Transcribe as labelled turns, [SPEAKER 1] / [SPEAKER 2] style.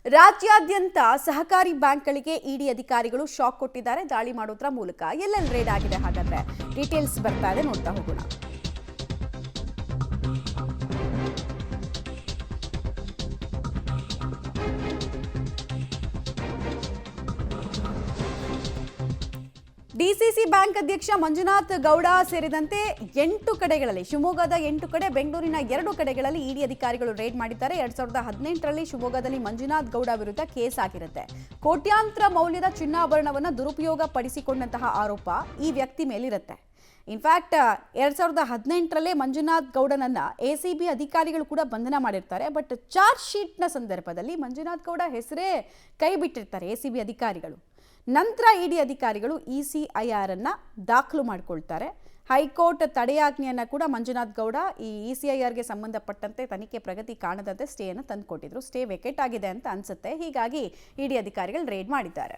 [SPEAKER 1] ರಾಜ್ಯಾದ್ಯಂತ ಸಹಕಾರಿ ಬ್ಯಾಂಕ್ಗಳಿಗೆ ಇಡಿ ಅಧಿಕಾರಿಗಳು ಶಾಕ್ ಕೊಟ್ಟಿದ್ದಾರೆ. ದಾಳಿ ಮಾಡೋದ್ರ ಮೂಲಕ ಎಲ್ಲೆಲ್ಲಿ ರೇಡ್ ಆಗಿದೆ ಹಾಗಾದ್ರೆ ಡೀಟೇಲ್ಸ್ ಬರ್ತಾ ಇದೆ, ನೋಡ್ತಾ ಹೋಗೋಣ. ಡಿಸಿಸಿ ಬ್ಯಾಂಕ್ ಅಧ್ಯಕ್ಷ ಮಂಜುನಾಥ್ ಗೌಡ ಸೇರಿದಂತೆ 8 ಕಡೆಗಳಲ್ಲಿ, ಶಿವಮೊಗ್ಗದ 8 ಕಡೆ, ಬೆಂಗಳೂರಿನ 2 ಕಡೆಗಳಲ್ಲಿ ಇಡಿ ಅಧಿಕಾರಿಗಳು ರೇಡ್ ಮಾಡಿದ್ದಾರೆ. 2018ರಲ್ಲಿ ಶಿವಮೊಗ್ಗದಲ್ಲಿ ಮಂಜುನಾಥ್ ಗೌಡ ವಿರುದ್ಧ ಕೇಸ್ ಆಗಿರುತ್ತೆ. ಕೋಟ್ಯಾಂತರ ಮೌಲ್ಯದ ಚಿನ್ನಾಭರಣವನ್ನು ದುರುಪಯೋಗ ಪಡಿಸಿಕೊಂಡಂತಹ ಆರೋಪ ಈ ವ್ಯಕ್ತಿ ಮೇಲಿರುತ್ತೆ. ಇನ್ಫ್ಯಾಕ್ಟ್ 2018ರಲ್ಲೇ ಮಂಜುನಾಥ್ ಗೌಡನನ್ನ ಎಸಿಬಿ ಅಧಿಕಾರಿಗಳು ಕೂಡ ಬಂಧನ ಮಾಡಿರ್ತಾರೆ. ಬಟ್ ಚಾರ್ಜ್ ಶೀಟ್ನ ಸಂದರ್ಭದಲ್ಲಿ ಮಂಜುನಾಥ್ ಗೌಡ ಹೆಸರೇ ಕೈ ಬಿಟ್ಟಿರ್ತಾರೆ ಎಸಿಬಿ ಅಧಿಕಾರಿಗಳು. ನಂತರ ಇಡಿ ಅಧಿಕಾರಿಗಳು ಇಸಿಐಆರ್ ಅನ್ನ ದಾಖಲು ಮಾಡಿಕೊಳ್ತಾರೆ. ಹೈಕೋರ್ಟ್ ತಡೆಯಾಜ್ಞೆಯನ್ನ ಕೂಡ ಮಂಜುನಾಥ್ ಗೌಡ ಈ ಇಸಿಐಆರ್ಗೆ ಸಂಬಂಧಪಟ್ಟಂತೆ ತನಿಖೆ ಪ್ರಗತಿ ಕಾಣದಂತೆ ಸ್ಟೇಯನ್ನು ತಂದುಕೊಟ್ಟಿದ್ರು. ಸ್ಟೇ ವೇಕೆಟ್ ಆಗಿದೆ ಅಂತ ಅನ್ಸುತ್ತೆ. ಹೀಗಾಗಿ ಇಡಿ ಅಧಿಕಾರಿಗಳು ರೇಡ್ ಮಾಡಿದ್ದಾರೆ.